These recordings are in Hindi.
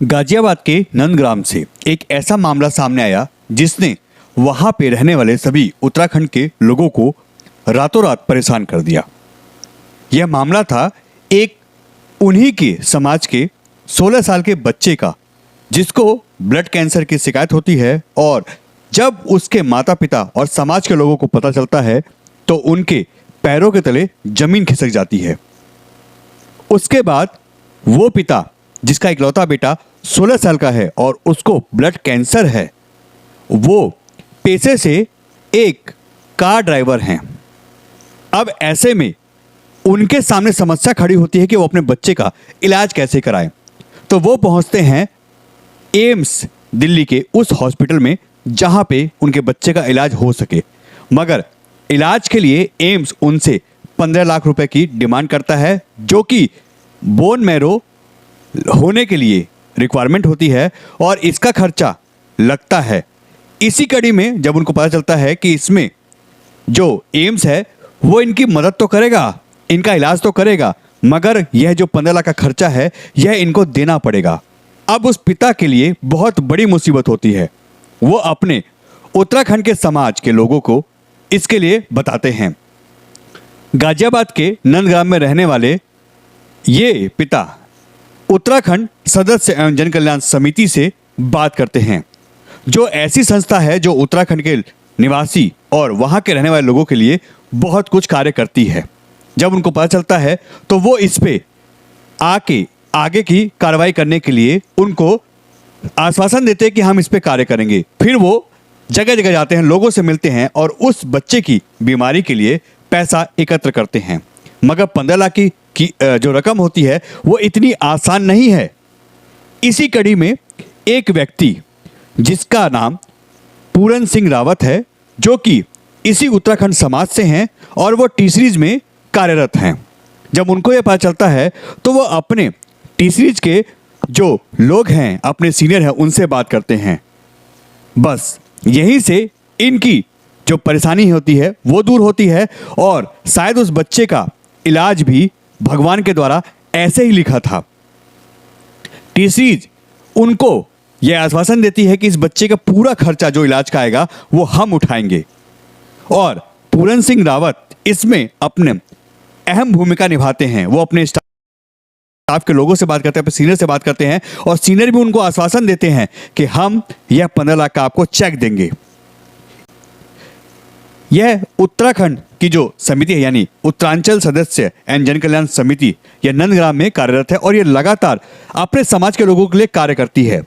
गाजियाबाद के नंदग्राम से एक ऐसा मामला सामने आया जिसने वहां पे रहने वाले सभी उत्तराखंड के लोगों को रातों रात परेशान कर दिया। यह मामला था एक उन्हीं के समाज के 16 साल के बच्चे का, जिसको ब्लड कैंसर की शिकायत होती है और जब उसके माता पिता और समाज के लोगों को पता चलता है तो उनके पैरों के तले जमीन खिसक जाती है। उसके बाद वो पिता जिसका इकलौता बेटा 16 साल का है और उसको ब्लड कैंसर है, वो पेशे से एक कार ड्राइवर हैं। अब ऐसे में उनके सामने समस्या खड़ी होती है कि वो अपने बच्चे का इलाज कैसे कराएं। तो वो पहुंचते हैं एम्स दिल्ली के उस हॉस्पिटल में जहां पे उनके बच्चे का इलाज हो सके, मगर इलाज के लिए एम्स उनसे 15 लाख रुपए की डिमांड करता है, जो कि बोन मैरो होने के लिए रिक्वायरमेंट होती है और इसका खर्चा लगता है। इसी कड़ी में जब उनको पता चलता है कि इसमें जो एम्स है वो इनकी मदद तो करेगा, इनका इलाज तो करेगा, मगर यह जो 15 लाख का खर्चा है यह इनको देना पड़ेगा। अब उस पिता के लिए बहुत बड़ी मुसीबत होती है। वो अपने उत्तराखंड के समाज के लोगों को इसके लिए बताते हैं। गाजियाबाद के नंदग्राम में रहने वाले ये पिता उत्तराखंड सदस्य एवं जन कल्याण समिति से बात करते हैं, जो ऐसी संस्था है जो उत्तराखंड के निवासी और वहां के रहने वाले लोगों के लिए बहुत कुछ कार्य करती है। जब उनको पता चलता है तो वो इस पे आगे की कार्रवाई करने के लिए उनको आश्वासन देते हैं कि हम इस पे कार्य करेंगे। फिर वो जगह जगह जाते हैं, लोगों से मिलते हैं और उस बच्चे की बीमारी के लिए पैसा एकत्र करते हैं। मगर 15 लाख की जो रकम होती है वो इतनी आसान नहीं है। इसी कड़ी में एक व्यक्ति जिसका नाम पूरन सिंह रावत है, जो कि इसी उत्तराखंड समाज से हैं और वो टी सीरीज में कार्यरत हैं। जब उनको ये पता चलता है तो वो अपने टी सीरीज के जो लोग हैं, अपने सीनियर हैं, उनसे बात करते हैं। बस यहीं से इनकी जो परेशानी होती है वो दूर होती है और शायद उस बच्चे का इलाज भी भगवान के द्वारा ऐसे ही लिखा था। टी सीरीज उनको यह आश्वासन देती है कि इस बच्चे का पूरा खर्चा जो इलाज का आएगा वो हम उठाएंगे और पूरन सिंह रावत इसमें अपने अहम भूमिका निभाते हैं। वो अपने स्टाफ के लोगों से बात करते हैं, अपने सीनियर से बात करते हैं और सीनियर भी उनको आश्वासन देते हैं कि हम यह 15 लाख का आपको चेक देंगे। यह उत्तराखंड की जो समिति है यानी उत्तरांचल सदस्य एवं जन कल्याण समिति, यह नंदग्राम में कार्यरत है और यह लगातार अपने समाज के लोगों के लिए कार्य करती है।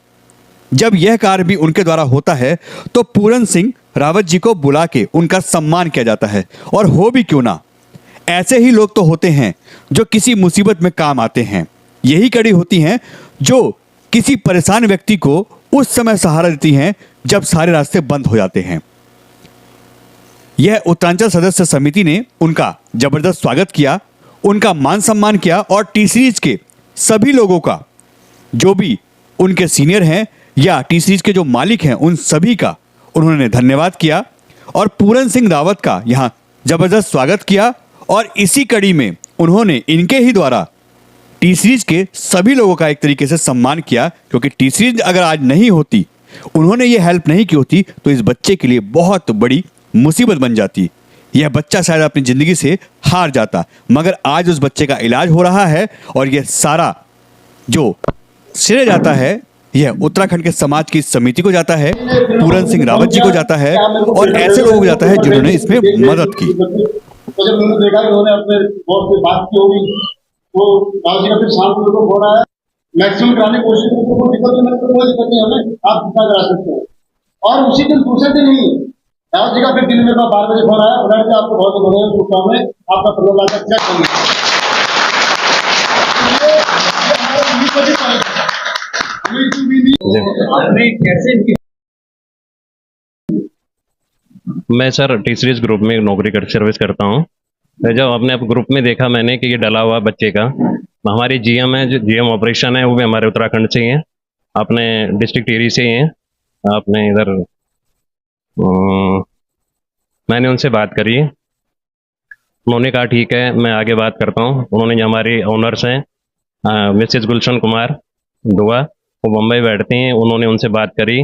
जब यह कार्य भी उनके द्वारा होता है तो पूरन सिंह रावत जी को बुला के उनका सम्मान किया जाता है। और हो भी क्यों ना, ऐसे ही लोग तो होते हैं जो किसी मुसीबत में काम आते हैं। यही कड़ी होती हैं जो किसी परेशान व्यक्ति को उस समय सहारा देती हैं जब सारे रास्ते बंद हो जाते हैं। यह उत्तरांचल सदस्य समिति ने उनका जबरदस्त स्वागत किया, उनका मान सम्मान किया और टी सीरीज के सभी लोगों का, जो भी उनके सीनियर हैं या टी सीरीज के जो मालिक हैं, उन सभी का उन्होंने धन्यवाद किया और पूरन सिंह रावत का यहाँ जबरदस्त स्वागत किया। और इसी कड़ी में उन्होंने इनके ही द्वारा टी सीरीज के सभी लोगों का एक तरीके से सम्मान किया, क्योंकि टी सीरीज अगर आज नहीं होती, उन्होंने ये हेल्प नहीं की होती, तो इस बच्चे के लिए बहुत बड़ी मुसीबत बन जाती। यह बच्चा शायद अपनी जिंदगी से हार जाता, मगर आज उस बच्चे का इलाज हो रहा है और यह सारा जो श्रेय जाता है यह उत्तराखंड के समाज की समिति को जाता है, पूरन सिंह रावत जी को जाता है और ऐसे लोगों को जाता है जिन्होंने इसमें मदद की। तो जब उन्होंने देखा कि उन्होंने अपने बॉस से बात की होगी तो रावत जी का फिर शाम को हो रहा है, मैक्सिमम कराने की कोशिश की, कोई दिक्कत नहीं, कोई दिक्कत नहीं, हमें आप जितना करा सकते हैं। और उसी दिन दूसरे दिन ही रावत जी का फिर दिन में 12 बजे फोन आया, बोला कि आपको बहुत बढ़िया शुभकामनाएं, आपका 15 लाख का चेक बन गया। मैं सर टी सीरीज ग्रुप में नौकरी कर सर्विस करता हूँ। जब अपने ग्रुप में देखा मैंने कि ये डला हुआ बच्चे का, हमारी जीएम है, जो जीएम ऑपरेशन है वो भी हमारे उत्तराखंड से ही है, अपने डिस्ट्रिक्ट टिहरी से ही हैं। आपने इधर मैंने उनसे बात करी, उन्होंने कहा ठीक है मैं आगे बात करता हूँ। उन्होंने जो हमारे ओनर्स हैं मिसेस गुलशन कुमार दुआ, वो मुंबई बैठती हैं, उन्होंने उनसे बात करी।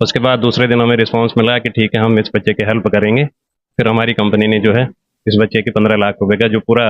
उसके बाद दूसरे दिन हमें रिस्पांस मिला कि ठीक है, हम इस बच्चे की हेल्प करेंगे। फिर हमारी कंपनी ने जो है इस बच्चे की 15 लाख रुपए का जो पूरा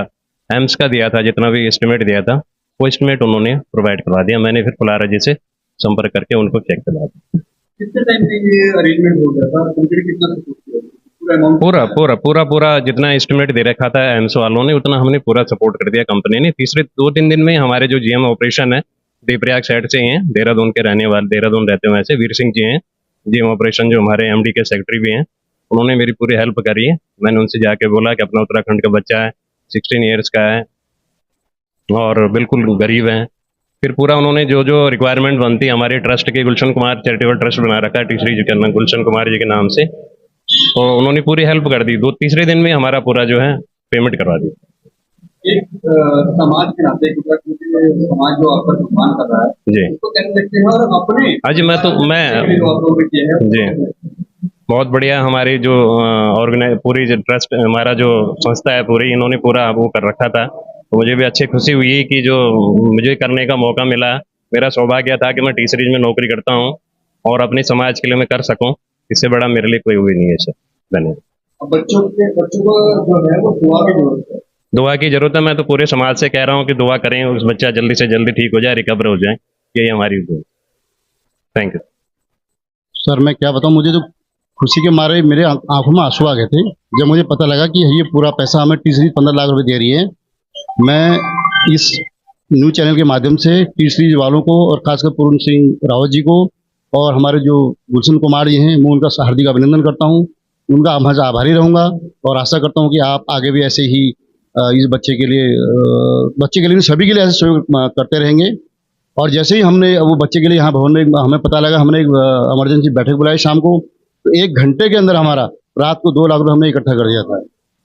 एम्स का दिया था, जितना भी एस्टिमेट दिया था, वो एस्टिमेट उन्होंने प्रोवाइड करवा दिया। मैंने फिर फुलारा जी से संपर्क करके उनको चेक करवा दिया। कितने टाइम में ये अरेंजमेंट हो गया था, कंपनी कितना सपोर्ट किया, पूरा अमाउंट पूरा जितना एस्टिमेट दे रखा था एम्स वालों ने, उतना हमने पूरा सपोर्ट कर दिया कंपनी ने। तीसरे 2-3 दिन में हमारे जो जीएम ऑपरेशन है, देवप्रयाग साइड से ही हैं, देहरादून के रहने वाले, देहरादून रहते हुए ऐसे वीर सिंह जी हैं जीएम ऑपरेशन, जो हमारे एमडी के सेक्रेटरी भी हैं। उन्होंने मेरी पूरी हेल्प करी है। मैंने उनसे जाके बोला कि अपना उत्तराखंड का बच्चा है, 16 ईयर्स का है और बिल्कुल गरीब है। फिर पूरा उन्होंने जो जो रिक्वायरमेंट बनती है, हमारे ट्रस्ट के गुलशन कुमार चैरिटेबल ट्रस्ट बना रखा है टीचरी जी का, गुलशन कुमार जी के नाम से, तो उन्होंने पूरी हेल्प कर दी। 2-3 दिन में हमारा पूरा जो है पेमेंट करवा दी। एक समाज के नाते उत्तराखंड के समाज जो आपका सम्मान कर रहा है जी तो कैसे देखते हैं, और अपने आज मैं जो आप लोगों ने किया है जी बहुत बढ़िया। हमारी जो ऑर्गेनाइज पूरी जो ट्रस्ट, हमारा जो संस्था है पूरी, इन्होंने पूरा वो कर रखा था। तो मुझे भी अच्छी खुशी हुई कि जो मुझे करने का मौका मिला। मेरा सौभाग्य था कि मैं टी सीरीज में नौकरी करता हूँ और अपने समाज के लिए मैं कर सकूँ। इससे बड़ा मेरे लिए कोई हुई नहीं है सर। धन्यवाद। अब बच्चों को जो है वो दुआ की जरूरत है। दुआ की जरूरत है। मैं तो पूरे समाज से कह रहा हूँ कि दुआ करें, उस बच्चा जल्दी से जल्दी ठीक हो जाए, रिकवर हो जाए। यही हमारी दुआ। Thank you sir. मैं क्या बताऊं, मुझे तो खुशी के मारे मेरे आंखों में आंसू आ गए थे जब मुझे पता लगा कि ये पूरा पैसा हमें टी सीरीज 15 लाख रुपए दे रही है। मैं इस न्यूज चैनल के माध्यम से टी सीरीज वालों को और खासकर पूर्ण सिंह रावत जी को और हमारे जो गुलशन कुमार जी हैं, मैं उनका हार्दिक अभिनंदन करता हूं। उनका हमेशा आभारी रहूंगा और आशा करता हूं कि आप आगे भी ऐसे ही इस बच्चे के लिए सभी के लिए ऐसे सहयोग करते रहेंगे। और जैसे ही हमने वो बच्चे के लिए यहाँ भवन में हमें पता लगा, हमने एक इमरजेंसी बैठक बुलाई शाम को, तो 1 घंटे के अंदर हमारा रात को 2 लाख रुपये हमने इकट्ठा कर दिया था।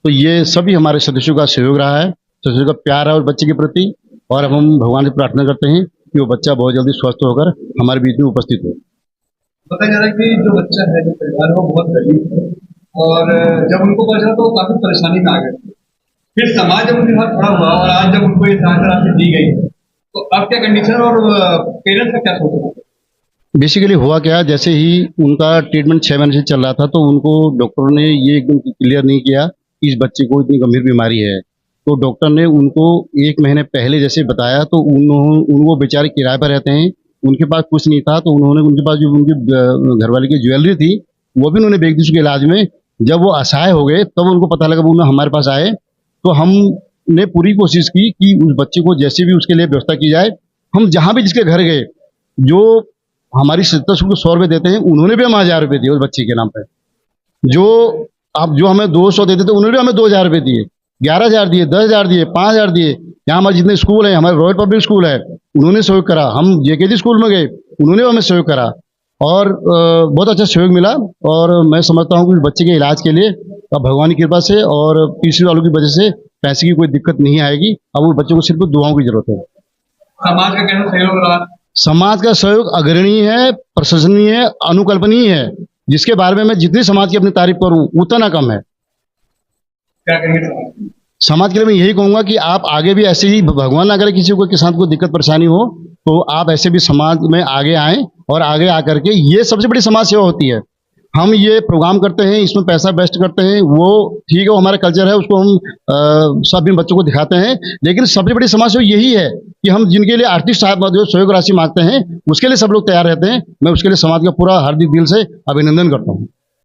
तो ये सभी हमारे सदस्यों का सहयोग रहा है, सदस्यों का प्यार है उस बच्चे के प्रति। और अब हम भगवान से प्रार्थना करते हैं कि वो बच्चा बहुत जल्दी स्वस्थ होकर हमारे बीच में उपस्थित हो। बताया जा रहा है कि जो बच्चा है, जो परिवार है, वो बहुत गरीब है और जब उनको पता चला तो वो काफी परेशानी में आ गए। फिर समाज जब उनके साथ खड़ा हुआ और आज जब उनको ये सहायता राशि दी गई, तो अब क्या कंडीशन और पेरेंट्स का क्या सोचना है? बेसिकली हुआ क्या, जैसे ही उनका ट्रीटमेंट 6 महीने से चल रहा था तो उनको डॉक्टर ने ये एकदम क्लियर नहीं किया कि इस बच्चे को इतनी गंभीर बीमारी है। तो डॉक्टर ने उनको 1 महीने पहले जैसे बताया, तो उनको बेचारे किराए पर रहते हैं, उनके पास कुछ नहीं था। तो उन्होंने उनके पास जो उनकी घरवाली की ज्वेलरी थी वो भी उन्होंने बेच दी उसके इलाज में। जब वो असहाय हो गए तब उनको पता लगा, वो हमारे पास आए। तो हमने पूरी कोशिश की कि उस बच्चे को जैसे भी उसके लिए व्यवस्था की जाए। हम जहाँ भी जिसके घर गए, जो हमारी सत्ता को 100 रुपये देते हैं, उन्होंने भी हमें 1000 रुपये दिए उस बच्चे के नाम पर। जो हमें 200 देते थे, उन्होंने भी हमें 2000 रुपये दिए, 11,000 दिए, 10,000 दिए, 5,000 दिए। यहाँ हमारे जितने स्कूल हैं, हमारे रॉयल पब्लिक स्कूल है, उन्होंने सहयोग करा। हम जेकेजी स्कूल में गए, उन्होंने हमें सहयोग करा और बहुत अच्छा सहयोग मिला। और मैं समझता हूँ कि बच्चे के इलाज के लिए अब भगवान की कृपा से और पीसी वालों की वजह से पैसे की कोई दिक्कत नहीं आएगी। अब वो बच्चों को सिर्फ दुआओं की जरूरत है। समाज का कैसा सहयोग रहा? समाज का सहयोग अग्रणीय है, प्रशंसनीय है, अनुकल्पनीय है, जिसके बारे में मैं जितनी समाज की अपनी तारीफ करूं उतना कम है। क्या कहेंगे समाज के लिए मैं यही कहूंगा कि आप आगे भी ऐसे ही, भगवान ना करे किसी को किसान को दिक्कत परेशानी हो, तो आप ऐसे भी समाज में आगे आएं और आगे आकर के, ये सबसे बड़ी समाज सेवा होती है। हम ये प्रोग्राम करते हैं, इसमें पैसा वेस्ट करते हैं, वो ठीक है, वो हमारा कल्चर है, उसको हम सब इन बच्चों को दिखाते हैं। लेकिन सबसे बड़ी समस्या यही है कि हम जिनके लिए आर्थिक सहायता जो सहयोग राशि मांगते हैं, उसके लिए सब लोग तैयार रहते हैं। मैं उसके लिए समाज का पूरा हार्दिक दिल से अभिनंदन करता हूँ।